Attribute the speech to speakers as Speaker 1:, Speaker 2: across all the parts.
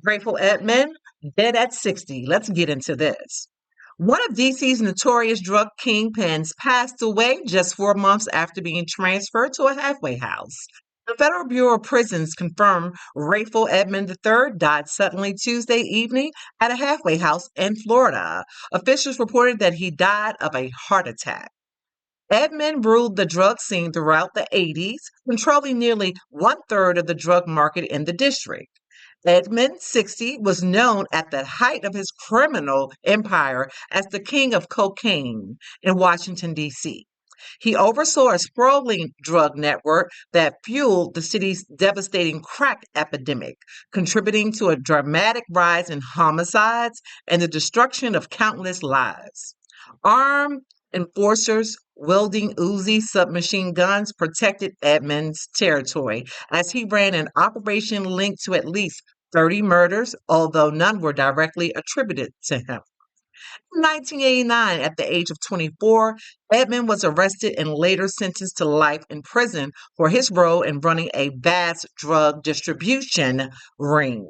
Speaker 1: Rayful Edmond, dead at 60. Let's get into this. One of DC's notorious drug kingpins passed away just 4 months after being transferred to a halfway house. The Federal Bureau of Prisons confirmed Rayful Edmond III died suddenly Tuesday evening at a halfway house in Florida. Officials reported that he died of a heart attack. Edmond ruled the drug scene throughout the 80s, controlling nearly one-third of the drug market in the district. Edmond, 60, was known at the height of his criminal empire as the king of cocaine in Washington, D.C. He oversaw a sprawling drug network that fueled the city's devastating crack epidemic, contributing to a dramatic rise in homicides and the destruction of countless lives. Armed enforcers wielding Uzi submachine guns protected Edmond's territory as he ran an operation linked to at least 30 murders, although none were directly attributed to him. In 1989, at the age of 24, Edmond was arrested and later sentenced to life in prison for his role in running a vast drug distribution ring.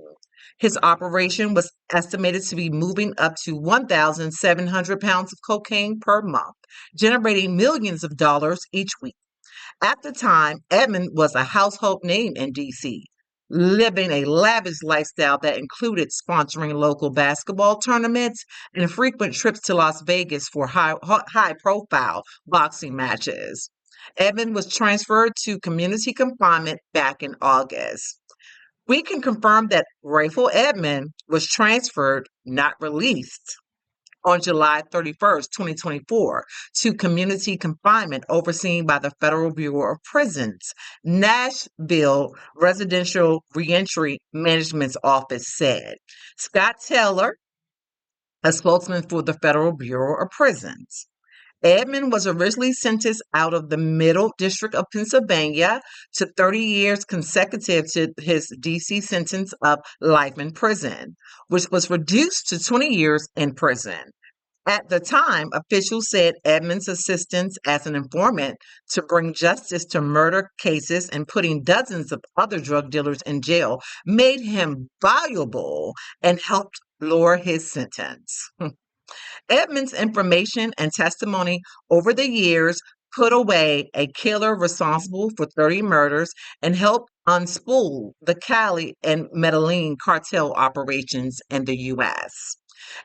Speaker 1: His operation was estimated to be moving up to 1,700 pounds of cocaine per month, generating millions of dollars each week. At the time, Edmond was a household name in DC, living a lavish lifestyle that included sponsoring local basketball tournaments and frequent trips to Las Vegas for high profile boxing matches. Edmond was transferred to community confinement back in August. We can confirm that Rayful Edmond was transferred, not released, on July 31st, 2024, to community confinement overseen by the Federal Bureau of Prisons. Nashville Residential Reentry Management's office said. Scott Taylor, a spokesman for the Federal Bureau of Prisons. Edmond was originally sentenced out of the Middle District of Pennsylvania to 30 years consecutive to his DC sentence of life in prison, which was reduced to 20 years in prison. At the time, officials said Edmond's assistance as an informant to bring justice to murder cases and putting dozens of other drug dealers in jail made him valuable and helped lower his sentence. Edmond's information and testimony over the years put away a killer responsible for 30 murders and helped unspool the Cali and Medellin cartel operations in the U.S.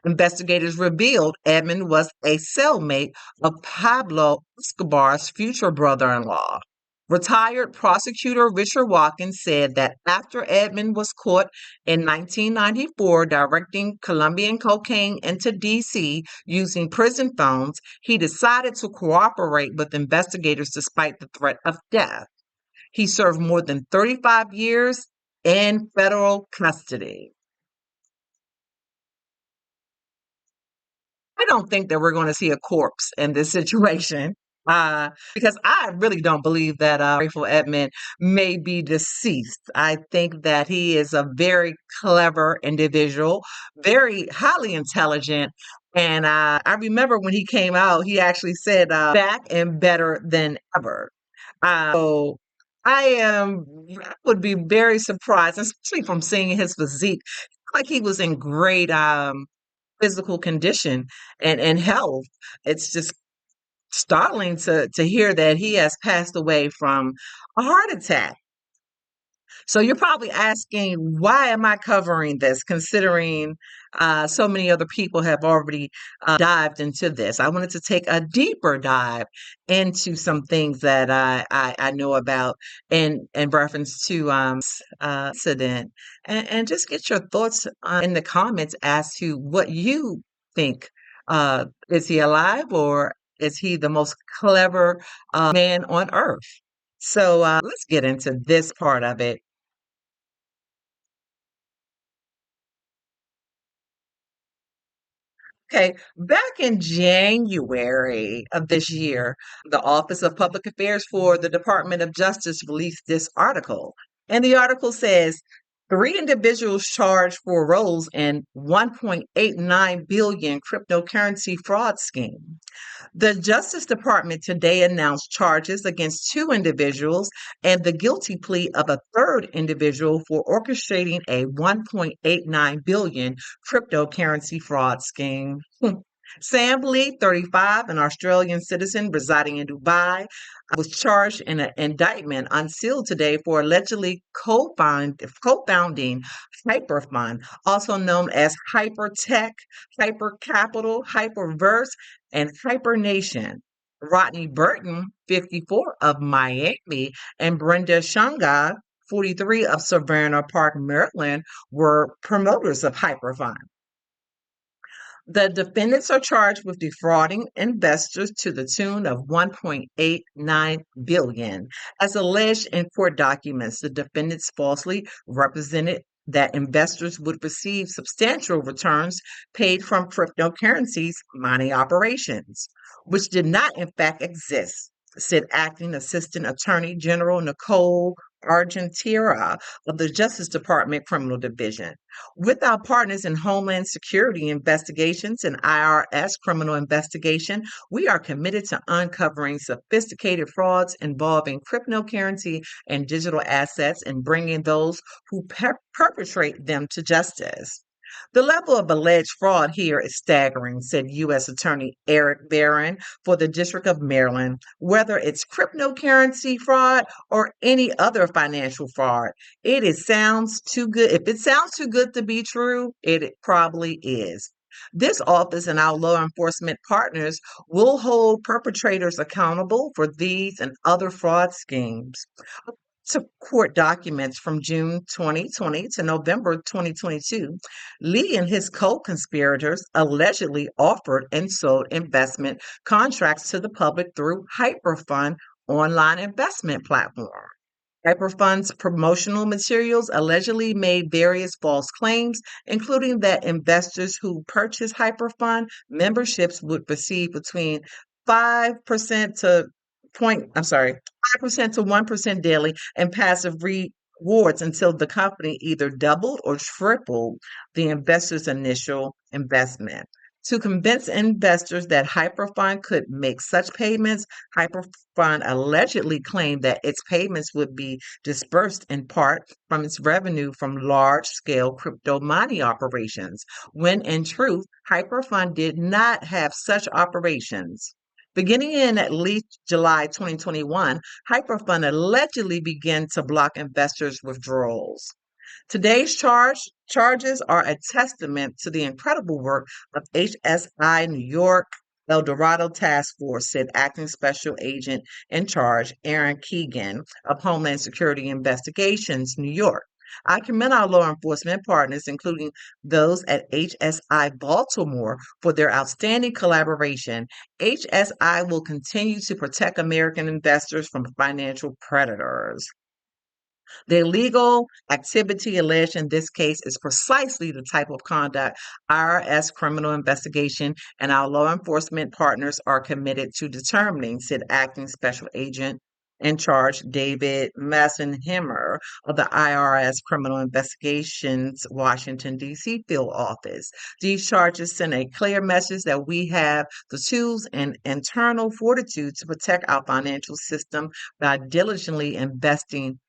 Speaker 1: Investigators revealed Edmond was a cellmate of Pablo Escobar's future brother in law. Retired prosecutor Richard Watkins said that after Edmond was caught in 1994 directing Colombian cocaine into D.C. using prison phones, he decided to cooperate with investigators despite the threat of death. He served more than 35 years in federal custody. I don't think that we're going to see a corpse in this situation. Because I really don't believe that Rayful Edmond may be deceased. I think that he is a very clever individual, very highly intelligent. And I remember when he came out, he actually said, back and better than ever. So I would be very surprised, especially from seeing his physique, like he was in great physical condition and health. It's just startling to hear that he has passed away from a heart attack. So you're probably asking, why am I covering this, considering so many other people have already dived into this? I wanted to take a deeper dive into some things that I know about in reference to incident, and just get your thoughts in the comments as to what you think. Is he alive, or is he the most clever man on earth? So let's get into this part of it. Okay, back in January of this year, the Office of Public Affairs for the Department of Justice released this article. And the article says Three individuals charged for roles in 1.89 billion cryptocurrency fraud scheme. The Justice Department today announced charges against two individuals and the guilty plea of a third individual for orchestrating a 1.89 billion cryptocurrency fraud scheme. Sam Lee, 35, an Australian citizen residing in Dubai, was charged in an indictment unsealed today for allegedly co-founding Hyperfund, also known as Hypertech, Hypercapital, Hyperverse, and Hypernation. Rodney Burton, 54, of Miami, and Brenda Shunga, 43, of Savannah Park, Maryland, were promoters of Hyperfund. The defendants are charged with defrauding investors to the tune of 1.89 billion. As alleged in court documents, the defendants falsely represented that investors would receive substantial returns paid from cryptocurrencies mining operations, which did not in fact exist, said acting Assistant Attorney General Nicole Argentera of the Justice Department Criminal Division. With our partners in Homeland Security investigations and IRS criminal investigation, we are committed to uncovering sophisticated frauds involving cryptocurrency and digital assets and bringing those who perpetrate them to justice. The level of alleged fraud here is staggering, said U.S. Attorney Eric Barron for the District of Maryland. Whether it's cryptocurrency fraud or any other financial fraud, sounds too good. If it sounds too good to be true, it probably is. This office and our law enforcement partners will hold perpetrators accountable for these and other fraud schemes. To court documents from June 2020 to November 2022, Lee and his co conspirators allegedly offered and sold investment contracts to the public through Hyperfund online investment platform. Hyperfund's promotional materials allegedly made various false claims, including that investors who purchased Hyperfund memberships would receive between 5% to point, I'm sorry, 5% to 1% daily and passive rewards until the company either doubled or tripled the investor's initial investment. To convince investors that Hyperfund could make such payments, Hyperfund allegedly claimed that its payments would be dispersed in part from its revenue from large scale crypto mining operations, when in truth, Hyperfund did not have such operations. Beginning in at least July 2021, Hyperfund allegedly began to block investors' withdrawals. Today's charges are a testament to the incredible work of HSI New York El Dorado Task Force, said Acting Special Agent in Charge Aaron Keegan of Homeland Security Investigations, New York. I commend our law enforcement partners, including those at HSI Baltimore, for their outstanding collaboration. HSI will continue to protect American investors from financial predators. The illegal activity alleged in this case is precisely the type of conduct IRS criminal investigation and our law enforcement partners are committed to determining, said Acting Special Agent in Charge David Massenheimer of the IRS Criminal Investigations Washington, D.C. field office. These charges send a clear message that we have the tools and internal fortitude to protect our financial system by diligently investing,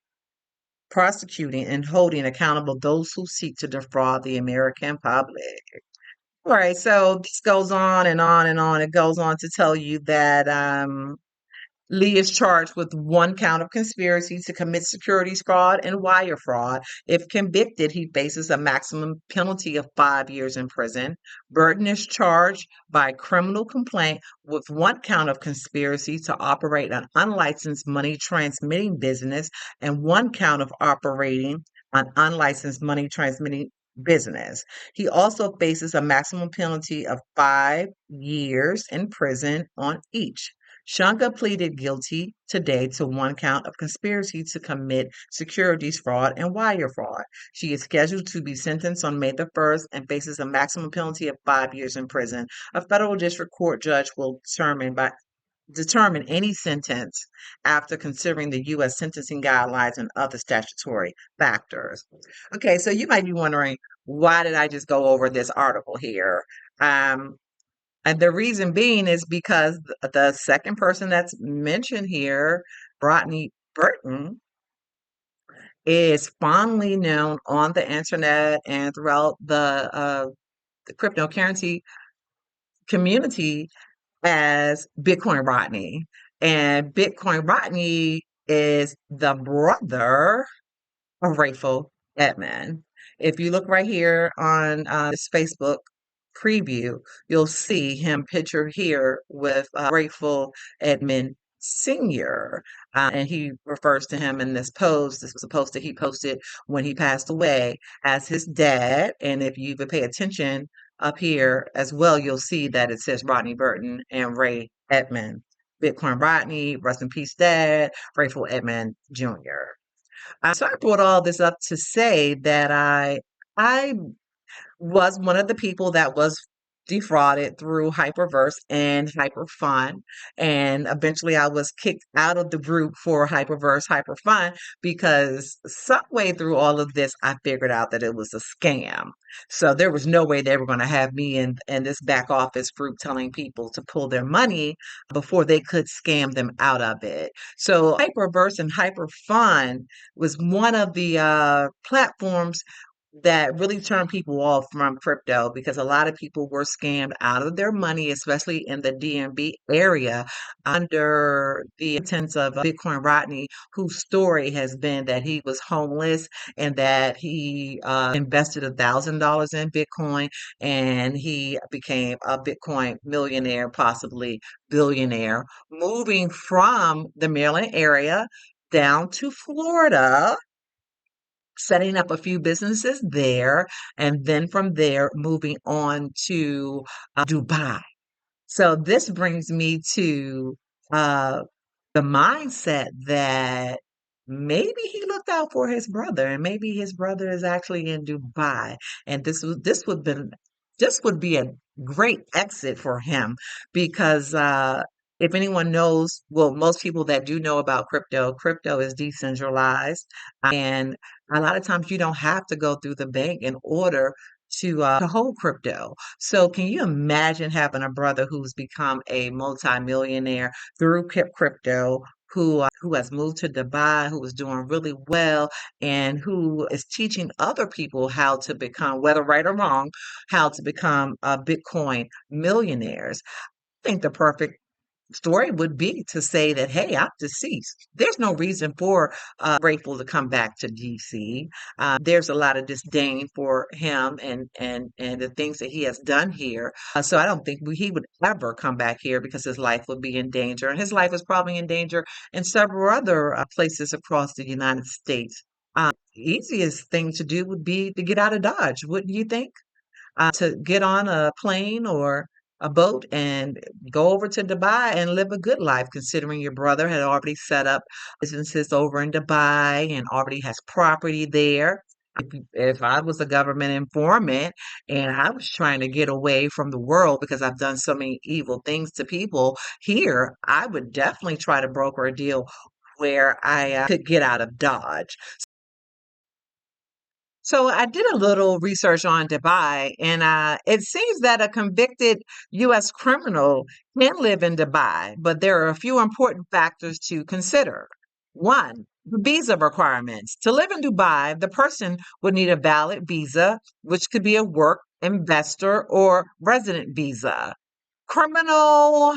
Speaker 1: prosecuting, and holding accountable those who seek to defraud the American public. All right, so this goes on and on and on. It goes on to tell you that Lee is charged with one count of conspiracy to commit securities fraud and wire fraud. If convicted, he faces a maximum penalty of 5 years in prison. Burton is charged by criminal complaint with one count of conspiracy to operate an unlicensed money transmitting business and one count of operating an unlicensed money transmitting business. He also faces a maximum penalty of 5 years in prison on each. Shanka pleaded guilty today to one count of conspiracy to commit securities fraud and wire fraud. She is scheduled to be sentenced on May the 1st and faces a maximum penalty of 5 years in prison. A federal district court judge will determine by determine any sentence after considering the U.S. sentencing guidelines and other statutory factors. Okay, so you might be wondering, why did I just go over this article here? Um, and the reason being is because the second person that's mentioned here, Rodney Burton, is fondly known on the internet and throughout the cryptocurrency community as Bitcoin Rodney. And Bitcoin Rodney is the brother of Rayful Edmond. If you look right here on this Facebook preview, you'll see him pictured here with Rayful Edmond Sr. And he refers to him in this post. This was a post that he posted when he passed away as his dad. And if you even pay attention up here as well, you'll see that it says Rodney Burton and Ray Edmond. Bitcoin Rodney, rest in peace, dad, Rayful Edmond Jr. So I brought all this up to say that I was one of the people that was defrauded through Hyperverse and Hyperfun. And eventually I was kicked out of the group for Hyperverse, Hyperfun, because some way through all of this, I figured out that it was a scam. So there was no way they were going to have me in this back office group telling people to pull their money before they could scam them out of it. So Hyperverse and Hyperfun was one of the platforms that really turned people off from crypto because a lot of people were scammed out of their money, especially in the DMV area, under the intents of Bitcoin Rodney, whose story has been that he was homeless and that he invested $1,000 in Bitcoin and he became a Bitcoin millionaire, possibly billionaire, moving from the Maryland area down to Florida, setting up a few businesses there, and then from there moving on to Dubai. So this brings me to uh, the mindset that maybe he looked out for his brother, and maybe his brother is actually in Dubai, and this would be a great exit for him because if anyone knows, well, most people that do know about crypto, crypto is decentralized, and a lot of times you don't have to go through the bank in order to hold crypto. So can you imagine having a brother who's become a multimillionaire through crypto, who has moved to Dubai, who is doing really well, and who is teaching other people how to become, whether right or wrong, how to become Bitcoin millionaires? I think the perfect story would be to say that, hey, I'm deceased. There's no reason for Grateful to come back to DC. There's a lot of disdain for him and the things that he has done here. So I don't think he would ever come back here because his life would be in danger. And his life is probably in danger in several other places across the United States. Easiest thing to do would be to get out of Dodge, wouldn't you think? To get on a plane or a boat and go over to Dubai and live a good life, considering your brother had already set up businesses over in Dubai and already has property there. If I was a government informant and I was trying to get away from the world because I've done so many evil things to people here, I would definitely try to broker a deal where I could get out of Dodge. So I did a little research on Dubai, and it seems that a convicted U.S. criminal can live in Dubai, but there are a few important factors to consider. One, the visa requirements. To live in Dubai, the person would need a valid visa, which could be a work, investor, or resident visa. Criminal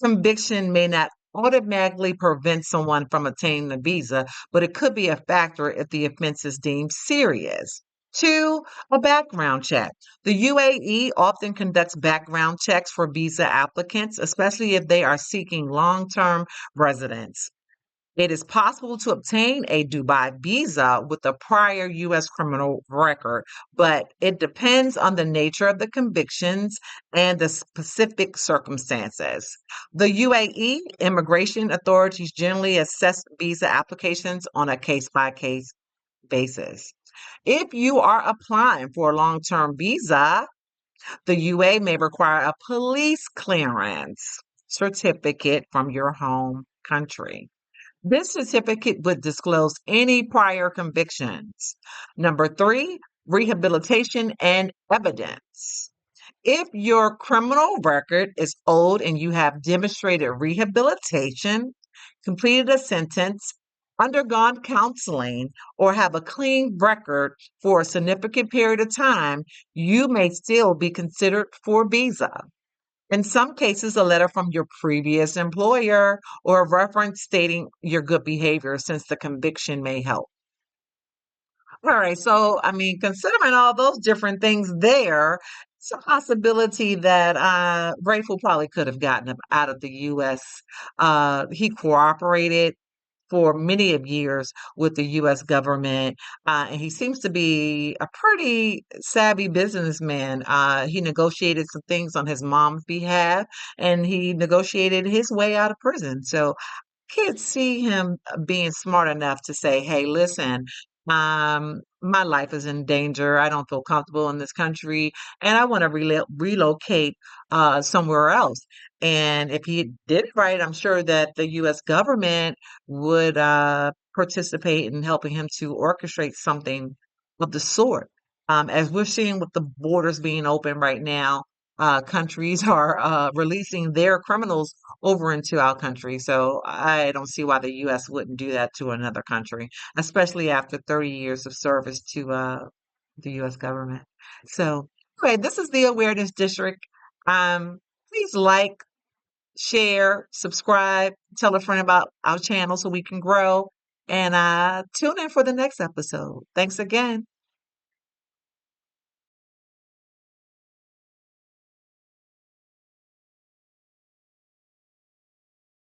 Speaker 1: conviction may not automatically prevent someone from obtaining a visa, but it could be a factor if the offense is deemed serious. Two, a background check. The UAE often conducts background checks for visa applicants, especially if they are seeking long term residence. It is possible to obtain a Dubai visa with a prior U.S. criminal record, but it depends on the nature of the convictions and the specific circumstances. The UAE immigration authorities generally assess visa applications on a case by case basis. If you are applying for a long term visa, the UA may require a police clearance. certificate from your home country. This certificate would disclose any prior convictions. Number three, rehabilitation and evidence. If your criminal record is old and you have demonstrated rehabilitation, completed a sentence, undergone counseling, or have a clean record for a significant period of time, you may still be considered for visa. In some cases, a letter from your previous employer or a reference stating your good behavior since the conviction may help. All right. So, I mean, considering all those different things there, it's a possibility that Rayful probably could have gotten him out of the U.S. He cooperated for many of years with the U.S. government, and he seems to be a pretty savvy businessman. He negotiated some things on his mom's behalf, and he negotiated his way out of prison. So can't see him being smart enough to say, "Hey, listen, my life is in danger. I don't feel comfortable in this country, and I want to relocate somewhere else." And if he did it right, I'm sure that the U.S. government would participate in helping him to orchestrate something of the sort. As we're seeing with the borders being open right now, countries are releasing their criminals over into our country. So I don't see why the U.S. wouldn't do that to another country, especially after 30 years of service to the U.S. government. So, anyway, this is the Awareness District. Um, Please like, share, subscribe, tell a friend about our channel so we can grow, and tune in for the next episode. Thanks again.